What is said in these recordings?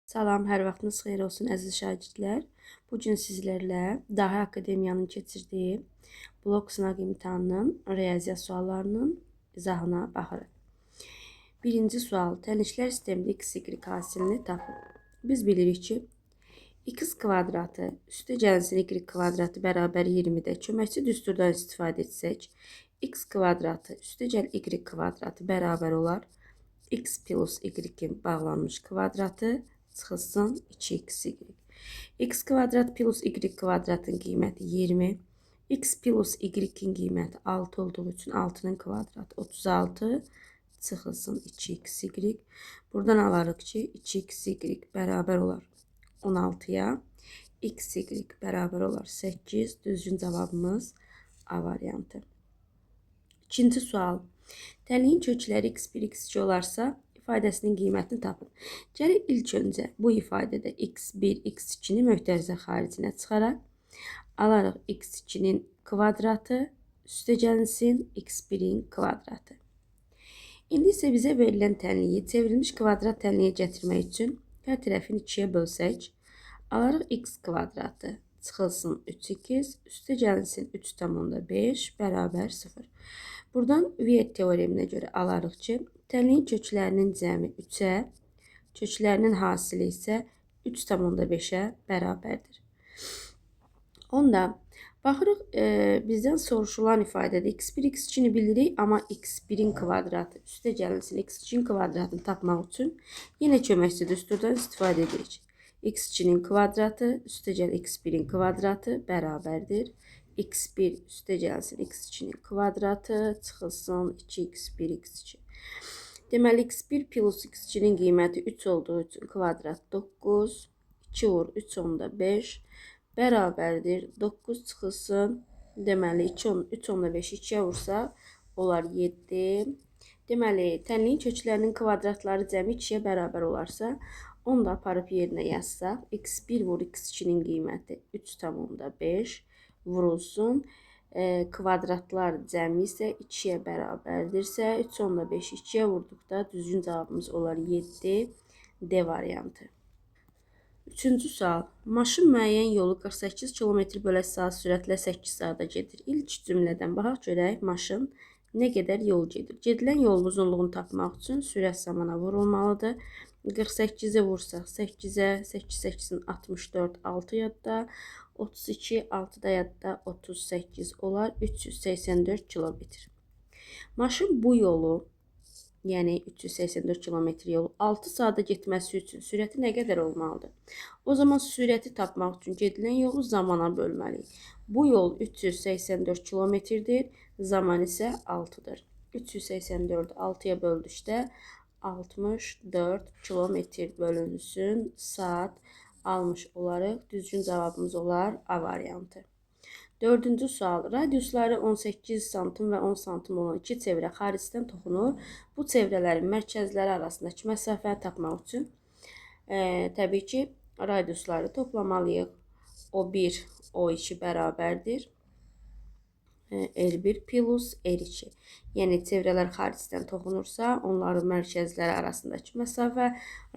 Salam, hər vaxtınız xeyir olsun əziz şagirdlər. Bu gün sizlərlə Dahi Akademiyanın keçirdiyi blok sınaq imtahanının riyaziyyat suallarının izahına baxırıq. Birinci sual, tənliklər sistemli x, y hasilini tapın. Biz bilirik ki, x kvadratı üstə gəlsin y kvadratı bərabər 20-də köməkçi düsturdan istifadə etsək, x kvadratı üstə gəl y kvadratı bərabər olar x plus y-in bağlanmış kvadratı çıxılsın 2xy. X kvadrat plus y kvadratın qiyməti 20. X plus y-in qiyməti 6 olduğu üçün 6-nın kvadratı 36 çıxılsın 2xy. Buradan alarıq ki 2xy bərabər olar 16-ya. Xy bərabər olar 8. Düzgün cavabımız A variantı. İkinci sual. Tənliyin kökləri x1, x2 olarsa, ifadəsinin qiymətini tapın. Gəlin ilk öncə bu ifadədə x1, x2-ni möhtərizə xaricinə çıxaraq, alarıq x2-nin kvadratı, üstə gəlinsin x1-in kvadratı. İndi isə bizə verilən tənliyi çevrilmiş kvadrat tənliyə gətirmək üçün hər tərəfini 2-yə bölsək, alarıq x kvadratı çıxılsın 3x, üstə gəlinsin 3,5 bərabər 0. Buradan Viet teoreminə görə alarıq ki, tənliyin köklərinin cəmi 3-ə, köklərinin hasili isə 3,5-ə bərabərdir. Onda baxırıq, bizdən soruşulan ifadədə x1, x2-ni bilirik, amma x1-in kvadratı üstə gəlinsin x2-in kvadratını tapmaq üçün yenə köməkçi düsturdan istifadə edirik. x2-nin kvadratı üstə gəl x1-in kvadratı bərabərdir. x1 üstə gəlsin x2-nin kvadratı çıxılsın 2x1 x2. Deməli x1 plus x2-nin qiyməti 3 olduğu üçün kvadrat 9, 2 vur 3,5 bərabərdir 9 çıxılsın. Deməli 3,5-i 2-yə vursaq olar 7. Deməli tənliyin köklərinin kvadratları cəmi 2-yə bərabər olarsa, onu da aparıb yerinə yazsaq, x1 vur x2-nin qiyməti 3,5 vurulsun. Kvadratlar cəmi isə 2-yə bərabərdirsə, 3,5-i 2-yə vurduqda düzgün cavabımız olar 7. D variantı. Üçüncü sual. Maşın müəyyən yolu 48 km/saat sürətlə 8 saata gedir. İlk cümlədən baxaq görək maşın nə qədər yol gedir. Gedilən yolun uzunluğunu tapmaq üçün sürət zamana vurulmalıdır. 48-i vursaq 8-ə, 8-8-in 64, 6 yadda, 32, 6-da yadda 38 olar 384 kilometr. Maşın bu yolu, yəni 384 kilometr yolu 6 saata getməsi üçün sürəti nə qədər olmalıdır? O zaman sürəti tapmaq üçün gedilən yolu zamana bölməliyik. Bu yol 384 kilometrdir, zaman isə 6-dır. 384-ü 6-ya böldükdə 64 kilometr bölünsün saat almış olarıq. Düzgün cavabımız olar A variantı. Dördüncü sual. Radiusları 18 sm və 10 sm olan iki çevrə xaricdən toxunur. Bu çevrələrin mərkəzləri arasındakı məsafəni tapmaq üçün təbii ki, radiusları toplamalıyıq. O1, O2 bərabərdir. R1 plus R2. Yəni çevrələr xaricdən toxunursa, onların mərkəzləri arasındakı məsafə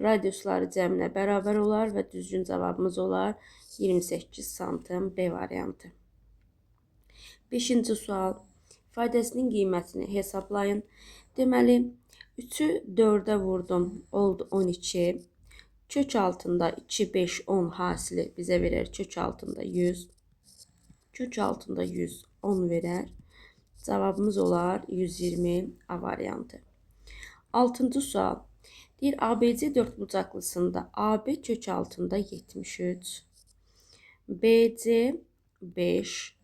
radiusları cəminə bərabər olar və düzgün cavabımız olar 28 sm B variantı. 5-ci sual. İfadəsinin qiymətini hesablayın. Deməli, 3-ü 4-ə vurdum, oldu 12. Kök altında 2, 5, 10 hasili bizə verir kök altında 100. Kök altında 100, 10 verər. Cavabımız olar 120 A variantı. 6-cı sual. Deyir, ABC dörtbucaqlısında AB kök altında 73. BC 5.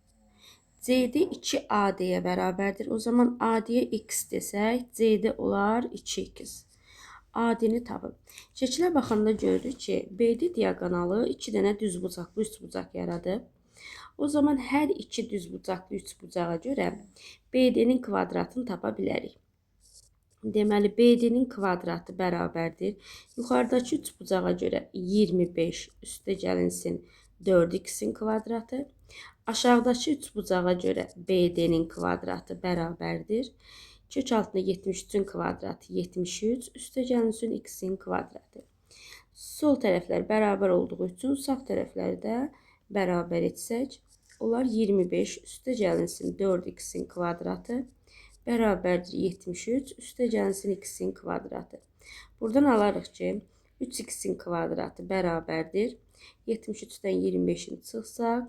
CD 2AD-yə bərabərdir. O zaman AD-yə x desək, CD olar 2x. AD-ni tapın. Şəkilə baxanda görürük ki, BD diaqonalı 2 dənə düzbucaqlı üçbucaq yaradıb. O zaman hər iki düzbucaqlı üçbucağa görə BD-nin kvadratını tapa bilərik. Deməli, BD-nin kvadratı bərabərdir. Yuxarıdakı üçbucağa görə 25 üstə gəlinsin 4x-in kvadratı. Aşağıdakı üçbucağa görə BD-nin kvadratı bərabərdir. Kök altında 73-ün kvadratı 73, üstə gəlinsin x-in kvadratı. Sol tərəflər bərabər olduğu üçün sağ tərəfləri də bərabər etsək, onlar 25 üstə gəlinsin 4x-in kvadratı bərabərdir 73 üstə gəlinsin x-in kvadratı. Buradan alarıq ki, 3x-in kvadratı bərabərdir 73-dən 25-in çıxsaq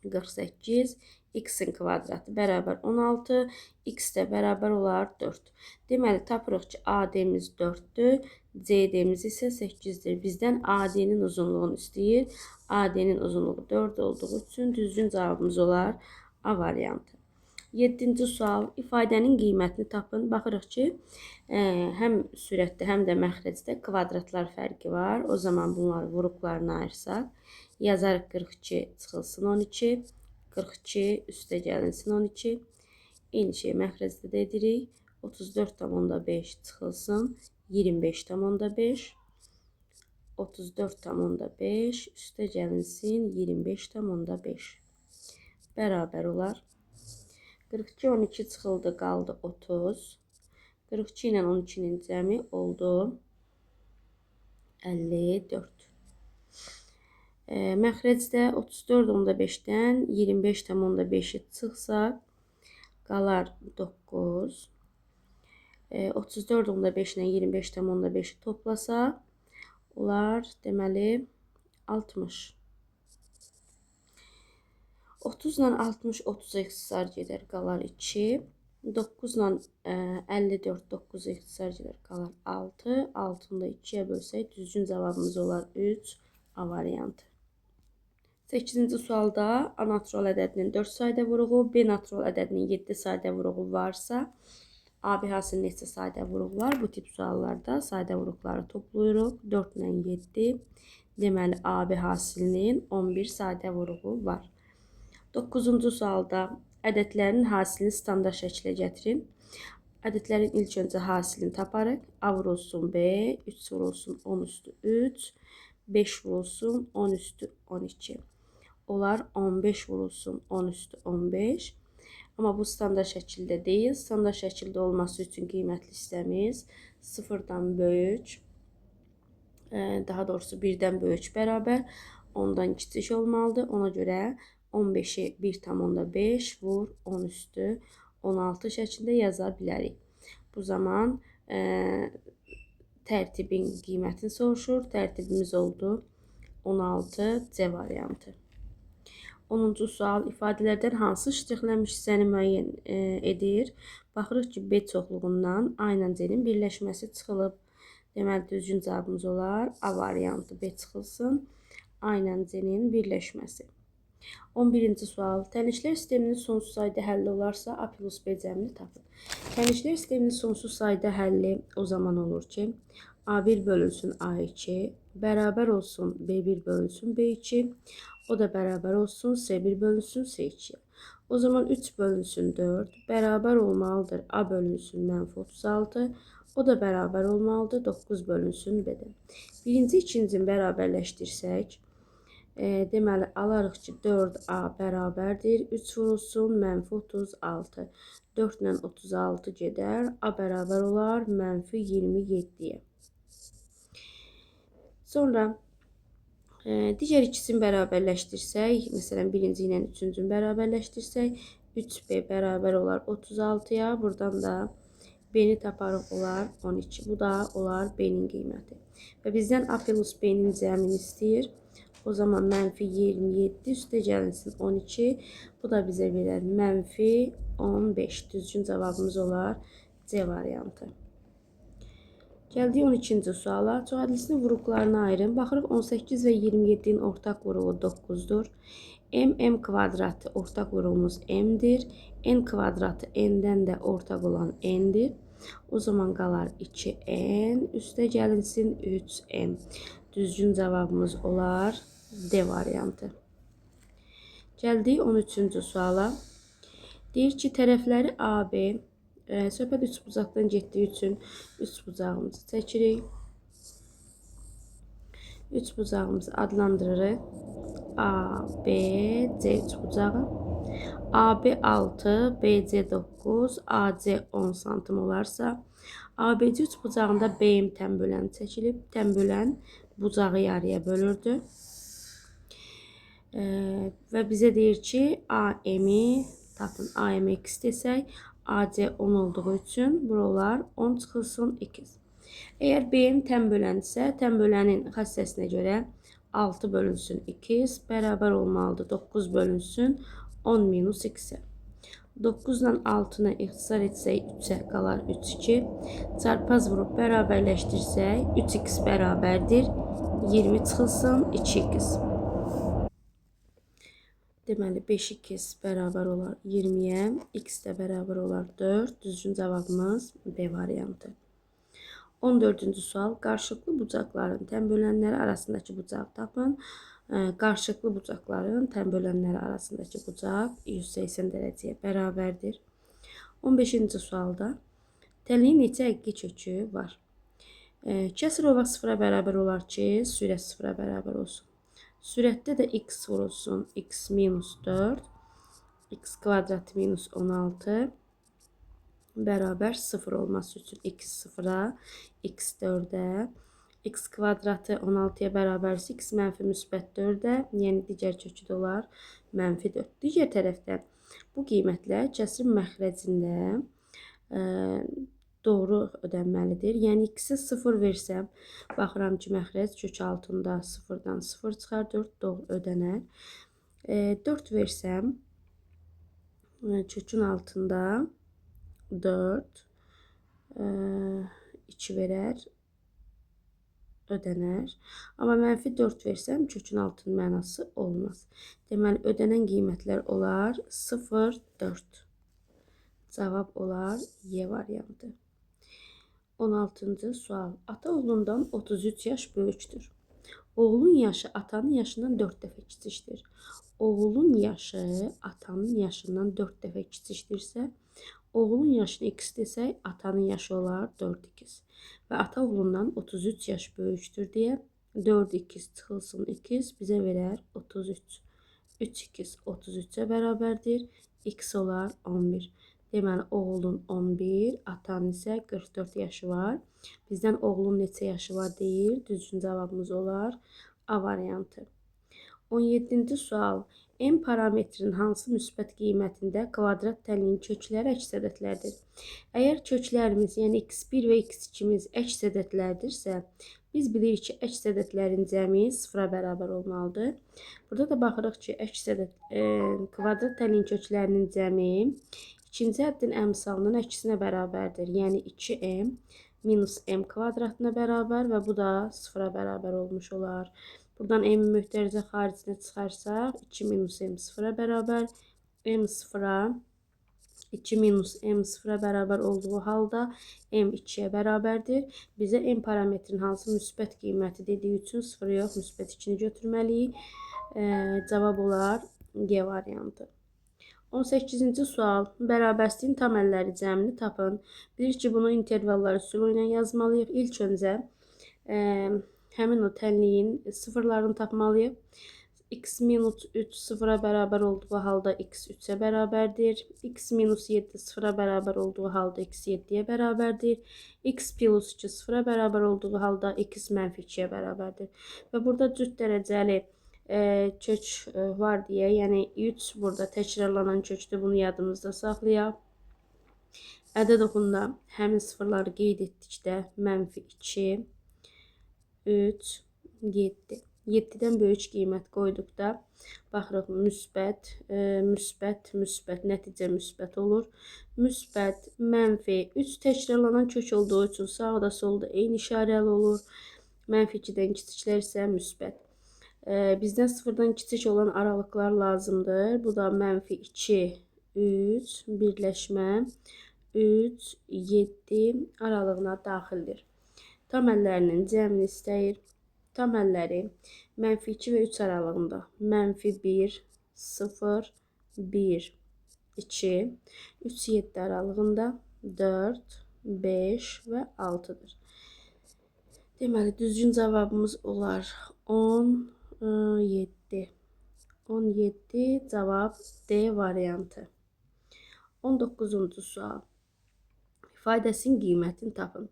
48, x-in kvadratı bərabər 16, x də bərabər olar 4. Deməli, tapırıq ki, AD-miz 4-dür, CD-miz isə 8-dir. Bizdən AD-nin uzunluğunu istəyir. AD-nin uzunluğu 4 olduğu üçün düzgün cavabımız olar A variantı. 7-ci sual, ifadənin qiymətini tapın. Baxırıq ki, həm sürətdə, həm də məxrəcdə kvadratlar fərqi var. O zaman bunları vuruqlarına ayırsaq, yazarıq 42 çıxılsın 12, 42 üstə gəlinsin 12. Eyni şey məxrəcdə də edirik. 34,5 çıxılsın 25,5. 34,5 üstə gəlinsin 25,5. Bərabər olar. 42, 12 çıxıldı, qaldı 30. 42 ilə 12-nin cəmi oldu 54. Məxrəcdə 34,5-dən 25,5-i çıxsaq, qalar 9. 34,5 ilə 25,5-i toplasaq, olar deməli 60. 30 ilə 60 30-a ixtisar gedər, qalar 2. 9 ilə 54 9-a ixtisar gedər, qalar 6. 6-nı da 2-yə bölsək, düzgün cavabımız olar 3, A variantı. 8-ci sualda A natural ədədinin 4 sayda vuruğu, B natural ədədinin 7 sayda vuruğu varsa, AB hasilinin neçə sayda vuruğu var? Bu tip suallarda sayda vuruqları toplayırıq. 4 ilə 7. Deməli, AB hasilinin 11 sayda vuruğu var. 9-cu sualda ədədlərin hasilini standart şəklə gətirin. Ədədlərin ilk öncə hasilini taparıq. A vurulsun B, 3 vurulsun 10 üstü 3, 5 vurulsun 10 üstü 12. Onlar 15 vurulsun 10 üstü 15. Amma bu standart şəkildə deyil. Standart şəkildə olması üçün qiymətli hissəmiz 0-dan böyük, daha doğrusu 1-dən böyük bərabər, 10-dan kiçik olmalıdır. Ona görə 15-i 1,5 vur 10 üstü 16 şəklində yaza bilərik. Bu zaman tərtibin qiymətini soruşur. Tərtibimiz oldu 16, C variantı. 10-cu sual, ifadələrdən hansı ştrixlənmiş hissəni müəyyən edir? Baxırıq ki, B çoxluğundan A ilə C-nin birləşməsi çıxılıb. Deməli, düzgün cavabımız olar A variantı. B çıxılsın, A ilə C-nin birləşməsi. 11-ci sual, tənişlər sisteminin sonsuz sayda həlli olarsa, A plus B cəmini tapın. Tənişlər sisteminin sonsuz sayda həlli o zaman olur ki, A1 bölünsün A2, bərabər olsun B1 bölünsün B2, o da bərabər olsun C1 bölünsün C2. O zaman 3 bölünsün 4, bərabər olmalıdır A bölünsün -36, o da bərabər olmalıdır 9 bölünsün B-də. Birinci, ikincini bərabərləşdirsək, deməli, alarıq ki, 4A bərabərdir, 3 vurulsun -36. 4 ilə 36 gedər, A bərabər olar -27-yə. Sonra, digər ikisini bərabərləşdirsək, məsələn, birinci ilə üçüncünü bərabərləşdirsək, 3B bərabər olar 36-ya, buradan da B-ni taparıq olar 12. Bu da olar B-nin qiyməti. Və bizdən A plus B-nin cəmini istəyir. O zaman -27 üstə gəlinsin 12. Bu da bizə verər -15. Düzgün cavabımız olar C variantı. Gəldik 12-ci suala. Çoxədlisinin vuruqlarına ayırın. Baxırıq 18 və 27-nin ortaq vuruğu 9-dur. M kvadratı ortaq vuruğumuz M-dir. N kvadratı N-dən də ortaq olan N-dir. O zaman qalar 2N üstə gəlinsin 3M. Düzgün cavabımız olar D variantı. Gəldik 13-cü suala. Deyir ki, tərəfləri AB, söhbət 3 bucaqdan getdiyi üçün 3 bucağımızı çəkirik. 3 bucağımızı adlandırırıq. A, B, C 3 bucağı. AB 6, BC 9, AC 10 santim olarsa, ABC 3 bucağında BM tənböləni çəkilib, tənbölən bucağı yarıya bölürdü. Və bizə deyir ki, AM-i tapın. AM x desək, AC 10 olduğu üçün buralar 10 çıxılsın 2. Əgər BM tənböləndirsə, tənbölənin xəssəsinə görə 6 bölünsün 2 bərabər olmalıdır. 9 bölünsün 10 minus x-ə. 9 ilə 6-nı ixtisar etsək 3-ə qalar 3-2. Çarpaz vurub bərabərləşdirsək 3x bərabərdir 20 çıxılsın 2x. Deməli 5x bərabər olar 20-yə, x də bərabər olar 4. Düzgün cavabımız B variantı. 14-cü sual. Qarşılıqlı bucaqların tənbölənləri arasındakı bucağı tapın. Qarşılıqlı bucaqların tənbölənləri arasındakı bucaq 180 dərəcəyə bərabərdir. 15-ci sualda tənliyin neçə həqiqi kökü var? Kəsr ovaq 0-a bərabər olar ki, sürət 0-a bərabər olsun. Sürətdə də x vurulsun, x minus 4, x kvadrat minus 16 bərabər 0 olması üçün x 0-a, x 4-ə, x kvadratı 16-ya bərabərsə x mənfi müsbət 4-ə, yəni digər kökü də olar mənfi 4. Digər tərəfdən bu qiymətlər kəsrin məxrəcində doğru ödənməlidir. Yəni x-ə 0 versəm, baxıram ki, məxrəc kök altında 0-dan 0 çıxar, 4 doğru ödənər. 4 versəm, kökün altında 4, 2 verər, ödənər. Amma mənfi 4 versəm, kökün altının mənası olmaz. Deməli, ödənən qiymətlər olar 0, 4. Cavab olar Y variantı. 16-cı sual. Ata oğlundan 33 yaş böyükdür. Oğlun yaşı atanın yaşından 4 dəfə kiçikdir. Oğlun yaşı atanın yaşından 4 dəfə kiçikdirsə, oğlun yaşını x desək, atanın yaşı olar 4x. Və ata oğlundan 33 yaş böyükdür deyə 4x çıxılsın 2 bizə verər 33. 3x 33-ə bərabərdir. X olar 11. Deməli, oğlun 11, atanın isə 44 yaşı var. Bizdən oğlun neçə yaşı var deyir. Düzgün cavabımız olar A variantı. 17-ci sual. M parametrinin hansı müsbət qiymətində kvadrat tənliyin kökləri əks ədədlərdir? Əgər köklərimiz, yəni x1 və x2-miz əks ədədlərdirsə, biz bilirik ki, əks ədədlərin cəmi 0-a bərabər olmalıdır. Burada da baxırıq ki, kvadrat tənliyin köklərinin cəmi İkinci həddin əmsalının əksinə bərabərdir. Yəni 2m minus m kvadratına bərabər və bu da 0-a bərabər olmuş olar. Buradan m möhtərizə xaricinə çıxarsaq 2 minus m 0-a bərabər, m 0-a 2 minus m 0-a bərabər olduğu halda m 2-yə bərabərdir. Bizə m parametrinin hansı müsbət qiyməti dediyi üçün 0 yox, müsbət 2-ni götürməliyik. Cavab olar G variantı. 18-ci sual. Bərabərsizliyin tam əlləri cəmini tapın. Bilir ki, bunu intervallar üsulu ilə yazmalıyıq. İlk öncə həmin o tənliyin sıfırlarını tapmalıyıq. X minus 3 0-a bərabər olduğu halda x 3-ə bərabərdir. X minus 7 0-a bərabər olduğu halda x 7-yə bərabərdir. X plus 2 0-a bərabər olduğu halda x mənfi 2-yə bərabərdir. Və burada cüt dərəcəli kök var deyə, yəni 3 burada təkrarlanan kökdür, bunu yadımızda saxlayaq. Ədəd oxunda həmin sıfırları qeyd etdikdə mənfi 2, 3, 7. 7-dən böyük qiymət qoyduqda baxırıq müsbət, müsbət, müsbət, nəticə müsbət olur. Müsbət, mənfi 3 təkrarlanan kök olduğu üçün sağda solda eyni işarəli olur. Mənfi 2-dən kiçiklər isə müsbət. Bizdən 0-dan kiçik olan aralıqlar lazımdır. Bu da mənfi 2, 3, birləşmə 3, 7 aralığına daxildir. Tam əllərinin cəmini istəyir. Tam əlləri mənfi 2 və 3 aralığında. Mənfi 1, 0, 1, 2, 3, 7 aralığında 4, 5 və 6'dır. Deməli, düzgün cavabımız olar 10, 7. 17 cavab D variantı. 19-cu sual. İfadəsinin qiymətini tapın.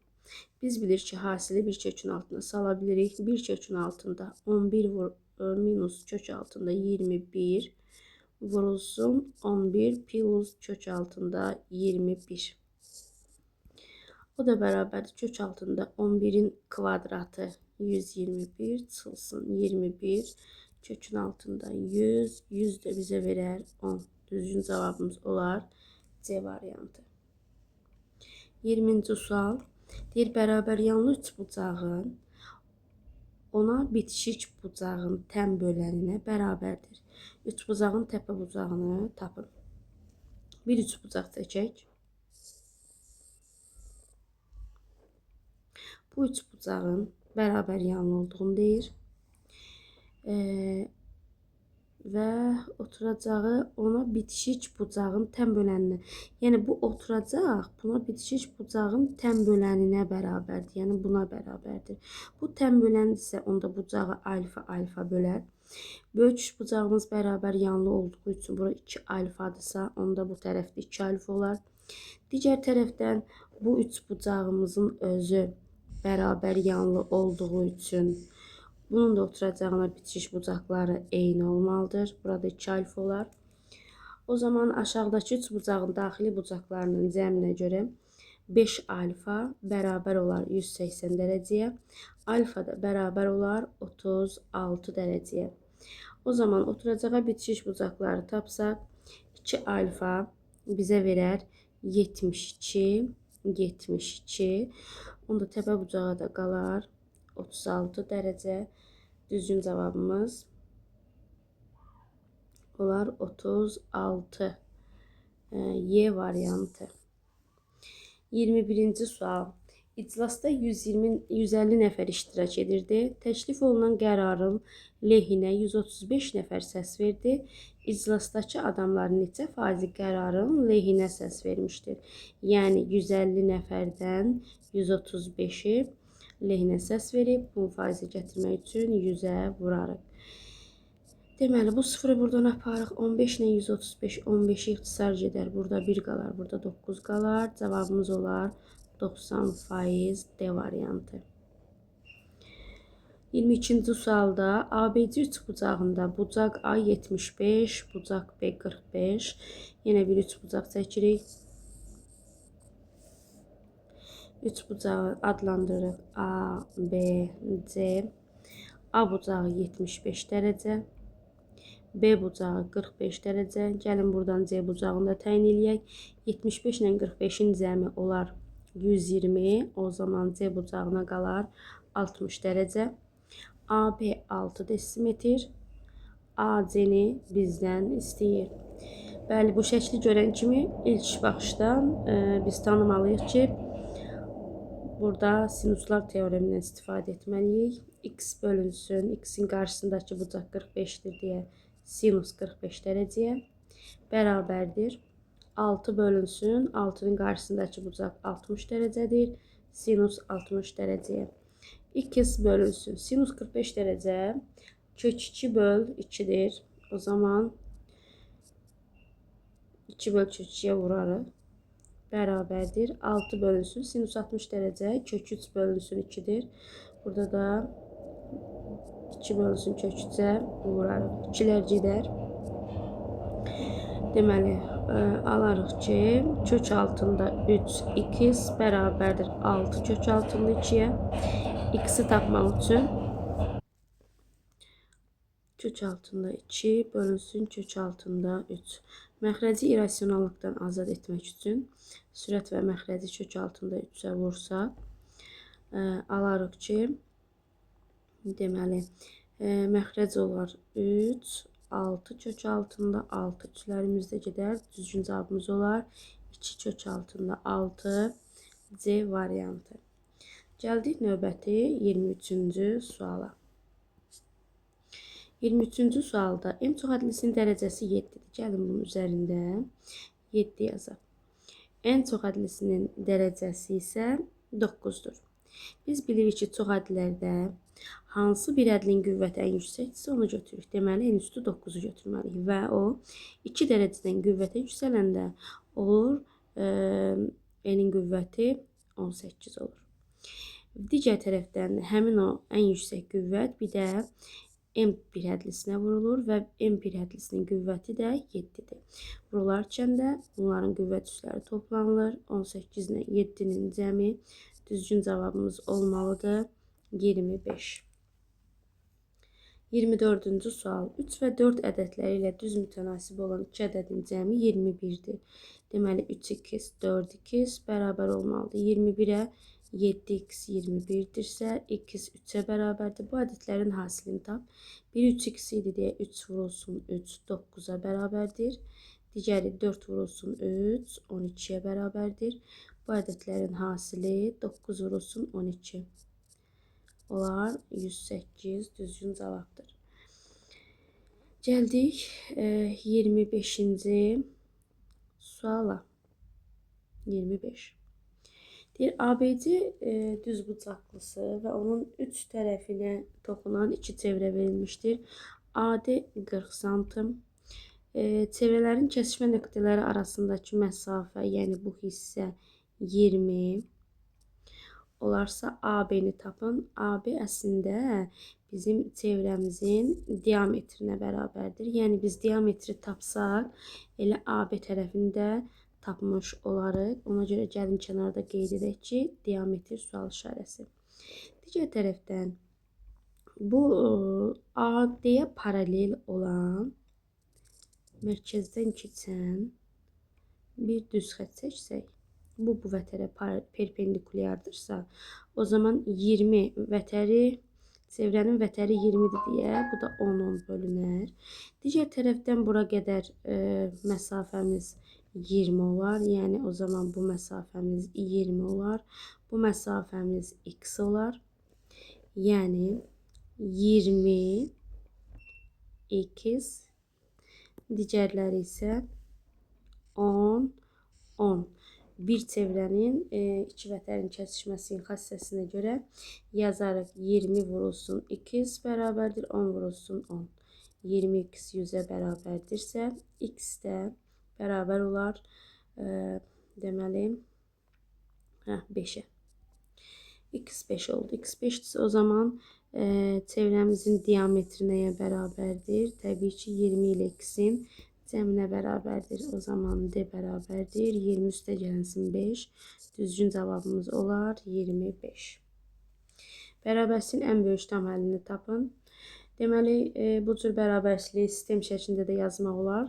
Biz bilir ki, hasili bir kökün altına sala bilirik. Bir kökün altında 11 minus kök altında 21 vurulsun 11 plus kök altında 21. O da bərabərdir kök altında 11'in kvadratı 121 çıxılsın 21 kökün altında 100 100 de bizə verər 10. Düzgün cavabımız olar C variantı. 20-ci sual. Deyir, bərabər yanlı üçbucağın ona bitişik bucağın təm böləninə bərabərdir. Üçbucağın təpə bucağını tapın. Bir üçbucaq çəkək. Bu üçbucağın bərabər yanlı olduğunu deyir. Və oturacağı ona bitişik bucağın təm böləninə. Yəni bu oturacaq buna bitişik bucağın təm böləninə bərabərdir. Yəni buna bərabərdir. Bu təm böləndirsə onda bucağı alfa alfa bölər. Böyük üçbucağımız bərabər yanlı olduğu üçün bura 2 alfadırsa onda bu tərəfdə 2 alfa olar. Digər tərəfdən bu üçbucağımızın özü bərabər yanlı olduğu üçün bunun da oturacağına bitişik bucaqları eyni olmalıdır. Burada 2 alfa olar. O zaman aşağıdakı üçbucağın daxili bucaqlarının cəminə görə 5 alfa bərabər olar 180 dərəcəyə. Alfa da bərabər olar 36 dərəcəyə. O zaman oturacağa bitişik bucaqları tapsaq 2 alfa bizə verər 72 72. Onda təpə bucağı da qalar 36 dərəcə. Düzgün cavabımız olar 36. Y variantı. 21-ci sual. İclasda 150 nəfər iştirak edirdi. Təklif olunan qərarın lehinə 135 nəfər səs verdi. İclasdakı adamların neçə faizi qərarın lehinə səs vermişdir? Yəni 150 nəfərdən 135'i lehinə səs verib. Bu faizi gətirmək üçün 100'ə vurarıq. Deməli bu sıfırı buradan aparıq. 15 ilə 135 15'i ixtisar gedər. Burada 1 qalar, burada 9 qalar. Cavabımız olar 90% D variantı. 22-ci sualda ABC üçbucağında bucaq A 75, bucaq B 45. Yenə bir üçbucaq çəkirik. Üçbucağı adlandırırıq A, B, C. A bucağı 75 dərəcə. B bucağı 45 dərəcə. Gəlin buradan C bucağını da təyin eləyək. 75 ilə 45'in cəmi olar 120. O zaman C bucağına qalar 60 dərəcə. AB 6 desimetr. AC-ni bizdən istəyir. Bəli, bu şəkli görən kimi ilk baxışdan biz tanımalıyıq ki, burada sinuslar teoremindən istifadə etməliyik. X bölünsün, X-in qarşısındakı bucaq 45'dir deyə sinus 45 dərəcəyə bərabərdir. 6 bölünsün, 6'nın qarşısındakı bucaq 60 dərəcədir. Sinus 60 dərəcəyə. X bölünsün, sinus 45 dərəcə kök 2 böl 2'dir. O zaman 2 böl kök 2'yə vurarıq. Bərabərdir. 6 bölünsün, sinus 60 dərəcə kök 3 bölünsün 2'dir. Burada da 2 bölünsün kök 3'ə vurarıq. 2'lər gedər. Deməli, alarıq ki, kök altında 3x bərabərdir 6 kök altında 2'yə. X'i tapmaq üçün kök altında 2 bölünsün kök altında 3. Məxrəci irrasionallıqdan azad etmək üçün sürət və məxrəci kök altında 3'ə vursaq, alarıq ki, deməli, məxrəc olar 3, 6 kök altında 6. 3'lərimiz də gedər. Düzgün cavabımız olar 2 kök altında 6. C variantı. Gəldik növbəti 23-cü suala. 23-cü sualda M çox adlisinin dərəcəsi 7'dir. Gəlin bunun üzərində 7 yazaq. N çox adlisinin dərəcəsi isə 9'dur. Biz bilirik ki, çox adlərdə hansı bir ədlin qüvvəti ən yüksəkdirsə onu götürürük. Deməli, n üstü 9-u götürməliyik və o 2 dərəcədən qüvvətə yüksələndə olur n-in qüvvəti 18 olur. Digər tərəfdən həmin o ən yüksək qüvvət bir də M1 hədlisinə vurulur və M1 hədlisinin qüvvəti də 7-dir. Vurularkən də bunların qüvvət üsləri toplanılır. 18 ilə 7-nin cəmi düzgün cavabımız olmalıdır 25. 24-cü sual. 3 və 4 ədədləri ilə düz mütənasib olan 2 ədədin cəmi 21-dir. Deməli 3x 4x bərabər olmalıdır. 21-ə 7x 21-dirsə, x 3-ə bərabərdir. Bu ədədlərin hasilini tap. 1 3x idi deyə 3 vurulsun 3 9-a bərabərdir. Digəri 4 vurulsun 3 12-yə bərabərdir. Bu ədədlərin hasili 9 vurulsun 12. Onlar 108 düzgün cavabdır. Gəldik 25-ci suala. 25. Deyir, ABC düz bucaqlısı və onun 3 tərəfinə toxunan 2 çevrə verilmişdir. AD 40 sm. Çevrələrin kəsişmə nöqtələri arasındakı məsafə, yəni bu hissə 20 olarsa AB-ni tapın. AB əslində bizim çevrəmizin diametrinə bərabərdir. Yəni biz diametri tapsaq, elə AB tərəfini də tapmış olarıq. Ona görə gəlin kənarda qeyd edək ki, diametr sual işarəsi. Digər tərəfdən bu AD-yə paralel olan mərkəzdən keçən bir düz xətt çəksək, bu vətərə perpendikulyardırsa, o zaman 20 vətəri, çevrənin vətəri 20-dir deyə, bu da 10 bölünər. Digər tərəfdən bura qədər məsafəmiz 20 olar. Yəni o zaman bu məsafəmiz 20 olar. Bu məsafəmiz x olar. Yəni 20 x, digərləri isə 10 10. Bir çevrənin iki vətərin kəsişməsinin xassəsinə görə yazarıq. 20 vurulsun x bərabərdir 10 vurulsun 10. 20x 100-ə bərabərdirsə, x də bərabər olar deməli 5-ə. X 5 oldu. X 5-dirsə o zaman çevrəmizin diametri nəyə bərabərdir? Təbii ki 20 ilə x-in cəminə bərabərdir. O zaman D bərabərdir 20 üstə gəlsin 5. Düzgün cavabımız olar 25. Bərabərsizliyin ən böyük tam həllini tapın. Deməli, bu cür bərabərsizliyi sistem şəklində də yazmaq olar.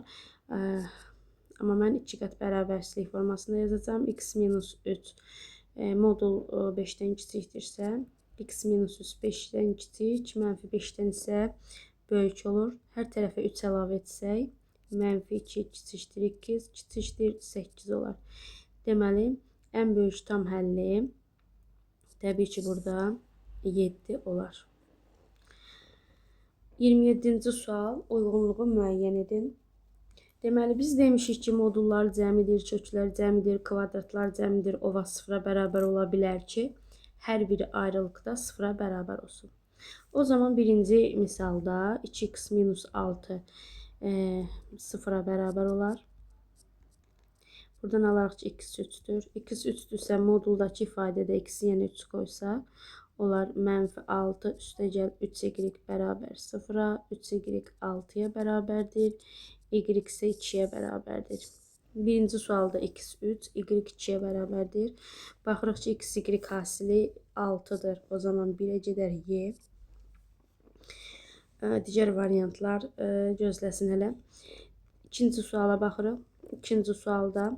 Amma mən 2 qat bərabərsizlik formasında yazacağım. X minus 3 modul 5-dən kiçikdirsə, x minus 3 5-dən kiçik, mənfi 5-dən isə böyük olur. Hər tərəfə 3 əlavə etsək, mənfi 2 kiçikdir 2, kiçikdir 8 olar. Deməli, ən böyük tam həlli təbii ki burada 7 olar. 27-ci sual, uyğunluğu müəyyən edin. Deməli, biz demişik ki, modullar cəmidir, köklər cəmidir, kvadratlar cəmidir, ova sıfıra bərabər ola bilər ki, hər biri ayrılıqda sıfıra bərabər olsun. O zaman birinci misalda 2x minus 6 sıfıra bərabər olar. Buradan alaraq ki, x 3-dür. X 3-dürsə, moduldakı ifadədə x yenə 3 qoysaq, olar mənfi 6 üstə gəl 3y bərabər 0-a, 3y 6-ya bərabərdir, y isə 2-yə bərabərdir. Birinci sualda x 3, y 2-yə bərabərdir. Baxırıq ki, x, y hasili 6-dır. O zaman 1-ə gedər y. Digər variantlar gözləsin hələ. İkinci suala baxırıq. İkinci sualda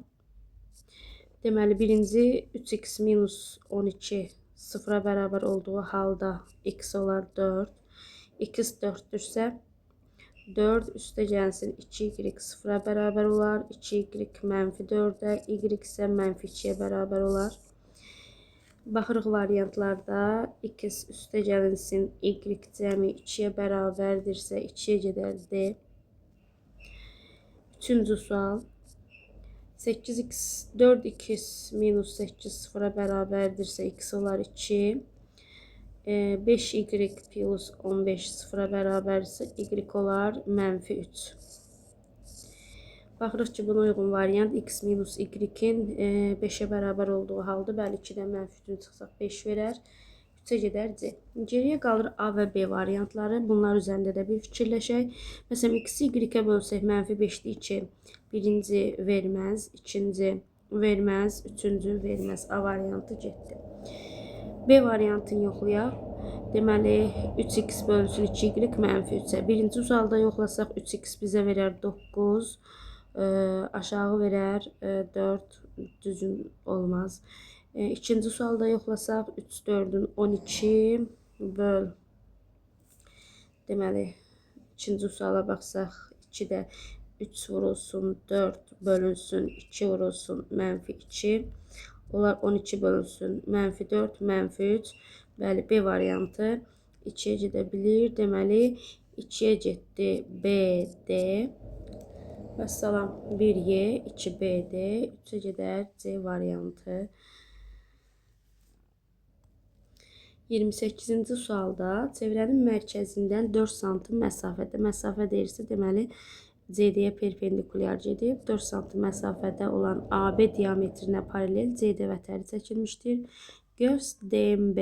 deməli, birinci 3x minus 12 sıfıra bərabər olduğu halda x olar 4. X 4-dürsə, 4 üstə gəlsin 2y sıfıra bərabər olar. 2y mənfi 4-ə, y isə mənfi 2-yə bərabər olar. Baxırıq variantlarda x üstə gəlinsin y cəmi 2-yə bərabərdirsə 2-yə gedər d. Üçüncü sual 4x minus 8 sıfıra bərabərdirsə x olar 2. 5y plus 15 sıfıra bərabərsə y olar -3. Baxırıq ki, buna uyğun variant x minus y-in 5-ə bərabər olduğu halda, bəli, 2-dən -3-ünü çıxsaq 5 verər. 3-ə gedər C. Geriyə qalır A və B variantları. Bunlar üzərində də bir fikirləşək. Məsələn, x-i y-ə bölsək -5-dir 2. Birinci verməz, ikinci verməz, üçüncü verməz. A variantı getdi. B variantını yoxlayaq. Deməli, 3x bölünsün 2y -3-ə. Birinci sualda yoxlasaq 3x bizə verər 9. Aşağı verər 4, düzgün olmaz. İkinci sualda yoxlasaq 3 4-ün 12 böl. Deməli, ikinci suala baxsaq 2-də 3 vurulsun 4 bölünsün 2 vurulsun -2. Onlar 12 bölünsün -4 -3. Bəli, B variantı 2-yə gedə bilir. Deməli, 2-yə getdi B, D. Vəssalam, 1Y, 2BD, 3-ə gedər C variantı. 28-ci sualda çevrənin mərkəzindən 4 sm məsafədə. Məsafə deyirsə, deməli, CD-yə perpendikulyar gedib. 4 sm məsafədə olan AB diametrinə paralel CD vətəri çəkilmişdir. Qövs DMB,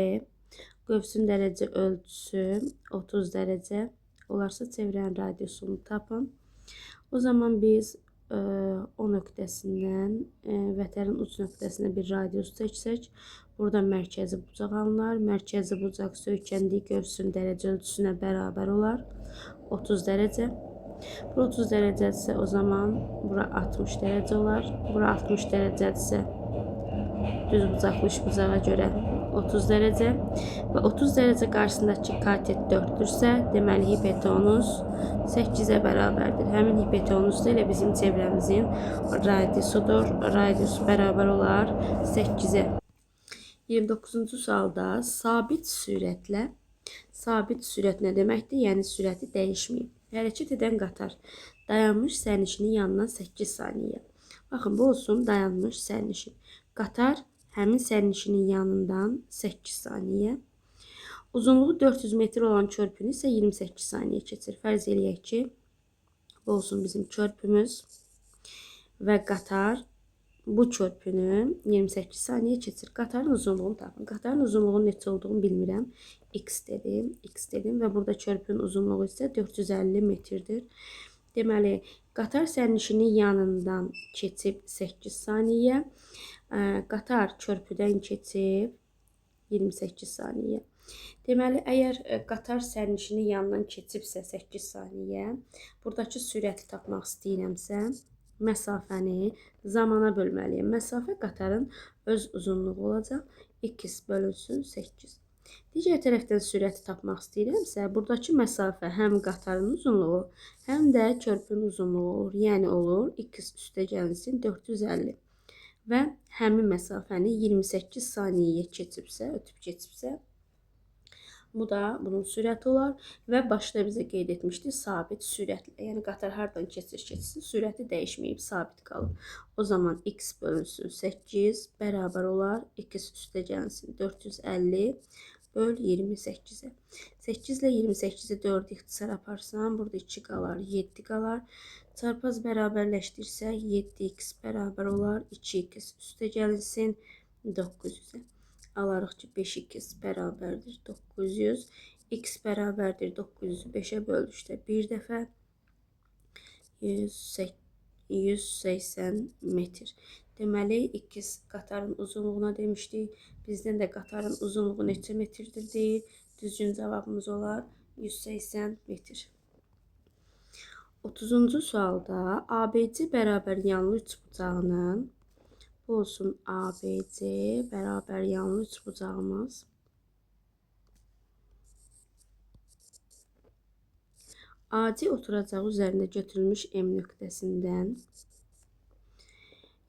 qövsün dərəcə ölçüsü 30 dərəcə. Olarsa çevrənin radiusunu tapın. O zaman biz o nöqtəsindən vətərin uc nöqtəsinə bir radius çəksək, burada mərkəzi bucaq alınır. Mərkəzi bucaq söykəndiyi qövsün dərəcə ölçüsünə bərabər olar. 30 dərəcə. Bura 30 dərəcədirsə, o zaman bura 60 dərəcə olar. Bura 60 dərəcədirsə, düz bucaqlı üç bucağa görə 30 dərəcə və 30 dərəcə qarşısındakı katet 4-dürsə, deməli hipotenuz 8-ə bərabərdir. Həmin hipotenuz da elə bizim çevrəmizin radiusudur. Radius bərabər olar 8-ə. 29-cu sualda sabit sürət nə deməkdir? Yəni sürəti dəyişməyib. Hərəkət edən qatar dayanmış sərnişinin yanından 8 saniyə. Baxın, bu olsun dayanmış sərnişin. Qatar həmin sərnişinin yanından 8 saniyə. Uzunluğu 400 metr olan körpünü isə 28 saniyə keçir. Fərz eləyək ki, bu olsun bizim körpümüz və qatar bu körpünü 28 saniyə keçir. Qatarın uzunluğunu tapın. Qatarın uzunluğunun neçə olduğunu bilmirəm. X dedim və burada körpünün uzunluğu isə 450 metrdir. Deməli, qatar sərnişinin yanından keçib 8 saniyə. Qatar körpüdən keçib 28 saniyə. Deməli, əgər qatar sərnişinin yanından keçibsə 8 saniyə, buradakı sürəti tapmaq istəyirəmsə, məsafəni zamana bölməliyəm. Məsafə qatarın öz uzunluğu olacaq. X bölünsün 8. Digər tərəfdən sürəti tapmaq istəyirəmsə, buradakı məsafə həm qatarın uzunluğu, həm də körpünün uzunluğu olur. Yəni olur X üstə gəlinsin 450. Və həmin məsafəni 28 saniyəyə ötüb keçibsə, bu da bunun sürəti olar və başda bizə qeyd etmişdi sabit sürətlə. Yəni qatar hardan keçsin, sürəti dəyişməyib, sabit qalıb. O zaman X bölünsün 8 bərabər olar X üstə gəlsin 450 böl 28-ə. 8 ilə 28-i 4 ixtisar aparsam, burada 2 qalar, 7 qalar. Çarpaz bərabərləşdirsək 7x bərabər olar 2x üstə gəlinsin 900-ə. Alarıq ki 5x bərabərdir 900. X bərabərdir 900-ü 5-ə bölüşdə bir dəfə 180 metr. Deməli, X qatarın uzunluğuna demişdik. Bizdən də qatarın uzunluğu neçə metrdir deyil. Düzgün cavabımız olar 180 metr. 30-cu sualda ABC bərabər yanlı üçbucağının, bu olsun ABC bərabər yanlı üçbucağımız, AC oturacağı üzərində götürülmüş M nöqtəsindən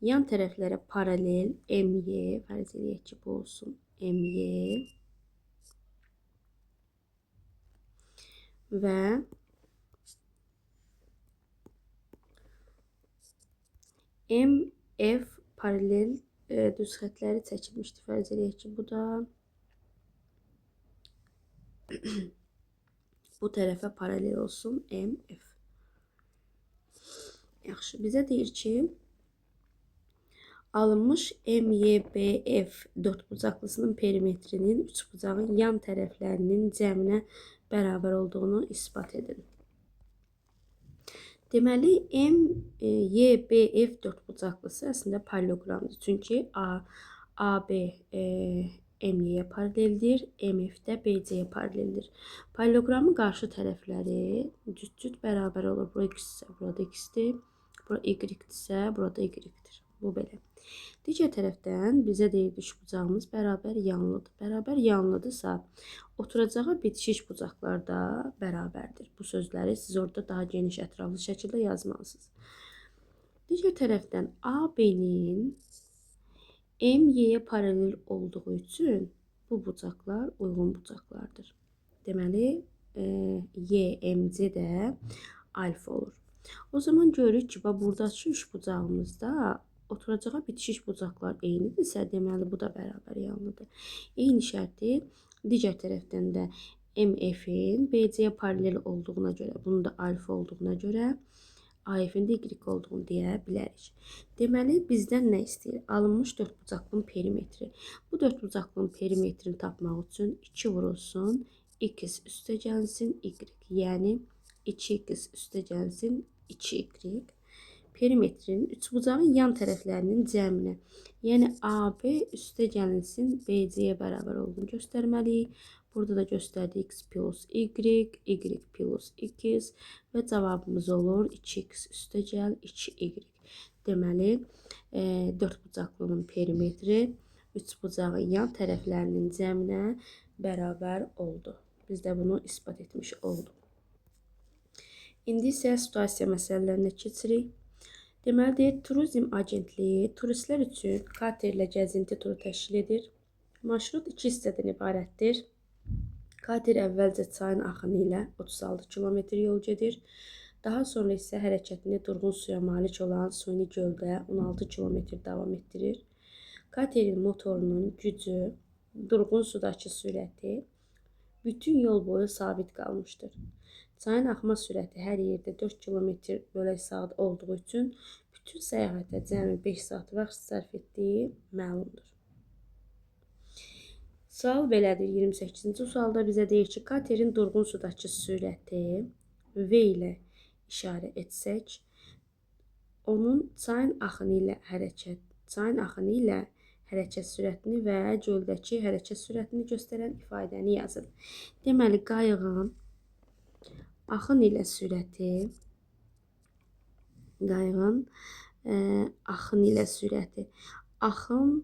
yan tərəflərə paralel MY, fərz edək ki, bu olsun MY və MF paralel düz xətləri çəkilmişdir. Fərz edək ki, bu da Bu tərəfə paralel olsun MF. Yaxşı, bizə deyir ki, alınmış MYBF dörtbucaqlısının perimetrinin üçbucağın yan tərəflərinin cəminə bərabər olduğunu isbat edin. Deməli, MYBF dörtbucaqlısı əslində paralelogramdır. Çünki AB MY-yə paraleldir, MF də BC-yə paraleldir. Paralelogramın qarşı tərəfləri cüt-cüt bərabər olur. Bura x-dirsə, burada x-dir. Bura y-dirsə, burada y-dir. Bu belə. Digər tərəfdən bizə deyir ki, bucağımız bərabər yanlıdır. Bərabər yanlıdırsa, oturacağı bitişik bucaqlar da bərabərdir. Bu sözləri siz orada daha geniş ətraflı şəkildə yazmalısınız. Digər tərəfdən AB-nin MY-yə paralel olduğu üçün bu bucaqlar uyğun bucaqlardır. Deməli, YMC də alfa olur. O zaman görürük ki, buradakı üç bucağımızda oturacağı bitişik bucaqlar eynidirsə, deməli bu da bərabər yanlıdır. Eyni şərti digər tərəfdən də MF-in BC-yə paralel olduğuna görə, bunun da alfa olduğuna görə AF-in də y olduğunu deyə bilərik. Deməli, bizdən nə istəyir? Alınmış dörtbucaqlının perimetri. Bu dörtbucaqlının perimetrini tapmaq üçün 2 vurulsun, x üstə gəlsin y. Yəni 2x üstə gəlsin 2y. Perimetrin üçbucağın yan tərəflərinin cəminə, yəni AB üstə gəlinsin BC-yə bərabər olduğunu göstərməliyik. Burada da göstərdik x plus y, y plus x və cavabımız olur 2x üstə gəl 2y. Deməli, dörtbucaqlının perimetri üçbucağın yan tərəflərinin cəminə bərabər oldu. Biz də bunu isbat etmiş olduq. İndi isə situasiya məsələlərinə keçirik. Deməli, turizm agentliyi turistlər üçün katerlə gəzinti turu təşkil edir. Marşrut 2 hissədən ibarətdir. Kater əvvəlcə çayın axını ilə 36 km yol gedir. Daha sonra isə hərəkətini durğun suya malik olan suni göldə 16 km davam etdirir. Katerin motorunun gücü, durğun sudakı sürəti bütün yol boyu sabit qalmışdır. Çayın axma sürəti hər yerdə 4 km/saat olduğu üçün bütün səyahətə cəmi 5 saat vaxt sərf etdiyi məlumdur. Sual belədir. 28-ci sualda bizə deyir ki, katerin durğun sudakı sürəti V ilə işarə etsək, onun çayın axını ilə hərəkət sürətini və göldəki hərəkət sürətini göstərən ifadəni yazın. Deməli, qayığın axın ilə sürəti, axın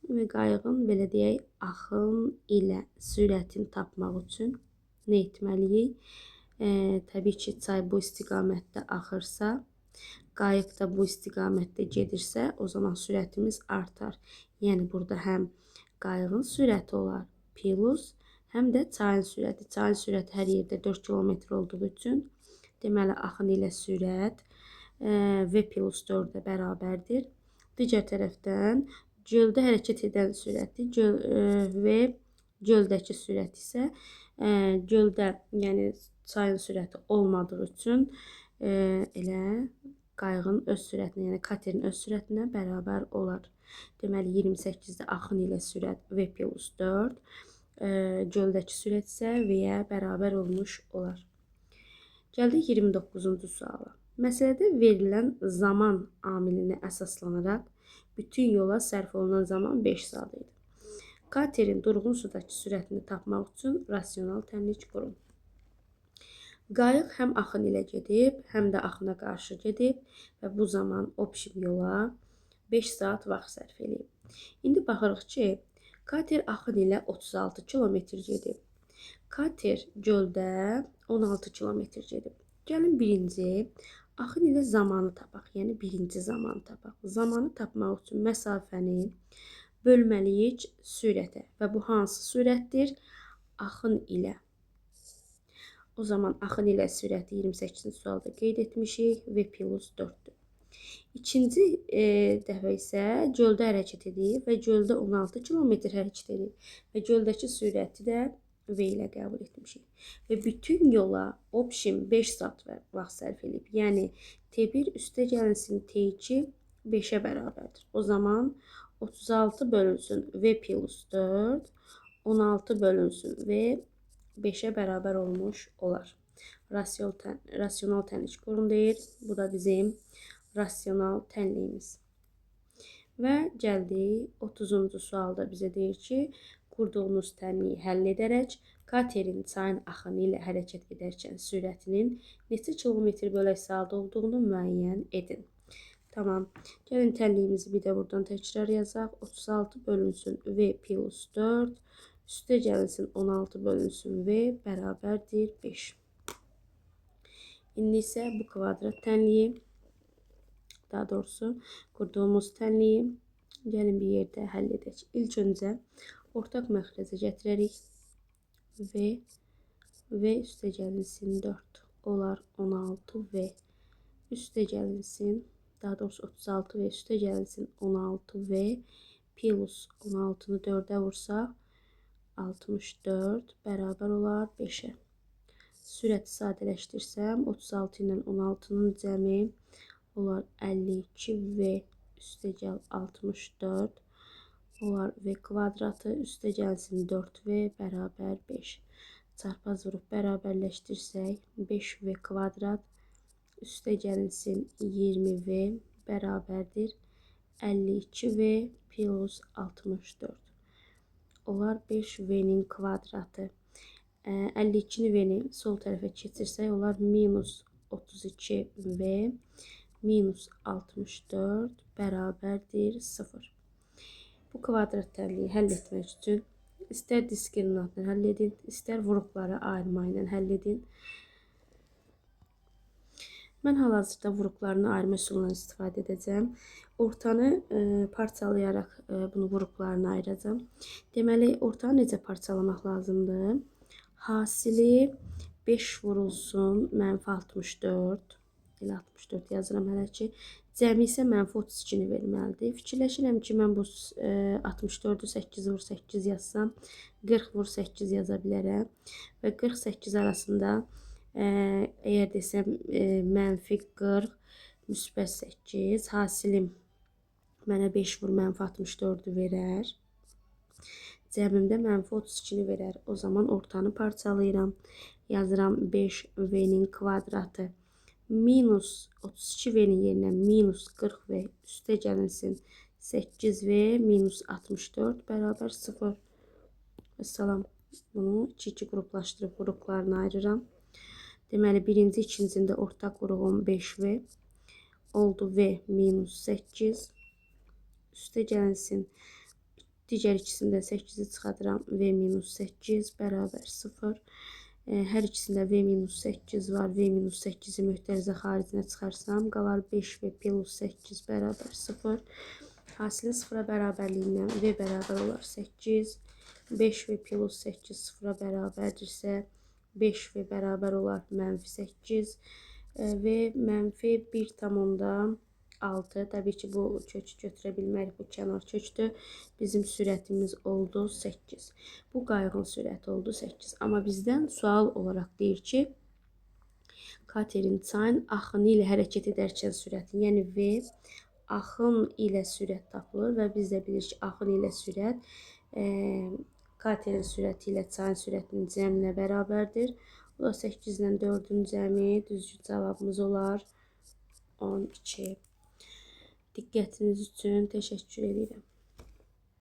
və qayığın, belə deyək, axın ilə sürətini tapmaq üçün nə etməliyik? Təbii ki, çay bu istiqamətdə axırsa, qayıq da bu istiqamətdə gedirsə, o zaman sürətimiz artar. Yəni, burada həm qayığın sürəti olar, plus, həm də çayın sürəti. Çayın sürəti hər yerdə 4 km olduğu üçün, deməli, axın ilə sürət V plus 4-ə bərabərdir. Digər tərəfdən, göldə hərəkət edən sürəti və göldəki sürət isə göldə, yəni çayın sürəti olmadığı üçün elə qayığın öz sürətinə, yəni katerin öz sürətinə bərabər olar. Deməli, 28-də axın ilə sürət V plus 4, göldəki sürət isə V-yə bərabər olmuş olar. Gəldik 29-cu suala. Məsələdə verilən zaman amilinə əsaslanaraq bütün yola sərf olunan zaman 5 saat idi. Katerin durğun sudakı sürətini tapmaq üçün rasional tənlik qurun. Qayıq həm axın ilə gedib, həm də axına qarşı gedib və bu zaman opşim yola 5 saat vaxt sərf edib. İndi baxırıq ki, kater axın ilə 36 km gedib. Kater göldə 16 km gedib. Gəlin birinci axın ilə zamanı tapaq, yəni birinci zamanı tapaq. Zamanı tapmaq üçün məsafəni bölməliyik sürətə və bu hansı sürətdir? Axın ilə. O zaman axın ilə sürəti 28-ci sualda qeyd etmişik V plus 4-dür. İkinci dəfə isə göldə hərəkət edib və göldə 16 km hərəkət edib və göldəki sürəti də V ilə qəbul etmişik. Və bütün yola option 5 saat vaxt sərf edib. Yəni T1 üstə gəlinsin T2 5-ə bərabərdir. O zaman 36 bölünsün V plus 4, 16 bölünsün V 5'e beraber olmuş olar. Rasyonal tənlik qorunur. Bu da bizim rasyonal tənliyimiz. Və gəldik 30-cu sualda bizə deyir ki, qurduğunuz tənliyi həll edərək katerin çayın axını ilə hərəkət edərkən sürətinin neçə kilometr bölü saat olduğunu müəyyən edin. Tamam. Gəlin tənliyimizi bir də buradan təkrar yazaq. 36 bölünsün V plus 4 üstə gəlinsin 16 bölünsün V bərabərdir 5. İndi isə bu kvadrat tənliyi, daha doğrusu qurduğumuz tənliyi gəlin bir yerdə həll edək. İlk öncə ortaq məxrəcə gətirərik. V üstə gəlinsin 4 olar 16 V üstə gəlinsin, daha doğrusu 36 V üstə gəlinsin 16 V plus 16'nı 4'ə vursaq 64 bərabər olar 5'ə. Sürəti sadələşdirsəm 36 ilə 16'nın cəmi olar 52 V üstə gəl 64 olar V kvadratı üstə gəlsin 4V bərabər 5. Çarpaz vurup bərabərləşdirsək 5V kvadrat üstə gəlinsin 20V bərabərdir 52V plus 64. Olar 5V'nin kvadratı. 52'ni V'ni sol tərəfə keçirsək olar minus 32V minus 64 bərabərdir 0. Bu kvadrat tənliyi həll etmək üçün istər diskriminantla həll edin, istər vuruqları ayırma ilə həll edin. Mən hal-hazırda vuruqlarını ayırma üsulundan istifadə edəcəm. Ortanı parçalayaraq bunu vuruqlarını ayıracağım. Deməli, ortanı necə parçalamaq lazımdır? Hasili 5 vurulsun mənfi 64. Elə 64 yazıram hələ ki. Cəmi isə mənfi 32-ni verməlidir. Fikirləşirəm ki, mən bu 64'ü 8 vur 8 yazsam 40 vur 8 yaza bilərəm. Və 48 arasında eğer desem mənfi 40 müsbət 8 hasilim mənə 5 vur mənfi 64'ü verər. Cəmimdə mənfi 32'ni verər. O zaman ortanı parçalayıram. Yazıram 5V'nin kvadratı minus 32V'nin yerinə minus 40V üstə gəlinsin 8V minus 64 bərabər 0. Salam. Bunu 2-2 qruplaşdırıb vuruqlarını ayırıram. Deməli, birinci ikincində ortaq vuruğum 5V oldu V minus 8 üstə gəlinsin. Digər ikisində 8'i çıxadıram V minus 8 bərabər 0. Hər ikisində V minus 8 var. V minus 8'i möhtərizə xaricinə çıxarsam qalar 5V plus 8 bərabər 0. Hasilin 0'a bərabərliyindən V bərabər olar 8. 5V plus 8 0'a bərabərdirsə 5V bərabər olar mənfi 8 və mənfi 1,6. Təbii ki, bu kökü götürə bilmərik. Bu kənar kökdür. Bizim sürətimiz oldu 8. Bu qayığın sürəti oldu 8. Amma bizdən sual olaraq deyir ki, katerin çayın axını ilə hərəkət edərkən sürəti, yəni V axın ilə sürət tapılır və biz də bilirik ki, axın ilə sürət katerin sürəti ilə çayın sürətinin cəminə bərabərdir. Bu da 8 ilə 4'ün cəmi, düzgün cavabımız olar 12. Diqqətiniz üçün təşəkkür edirəm.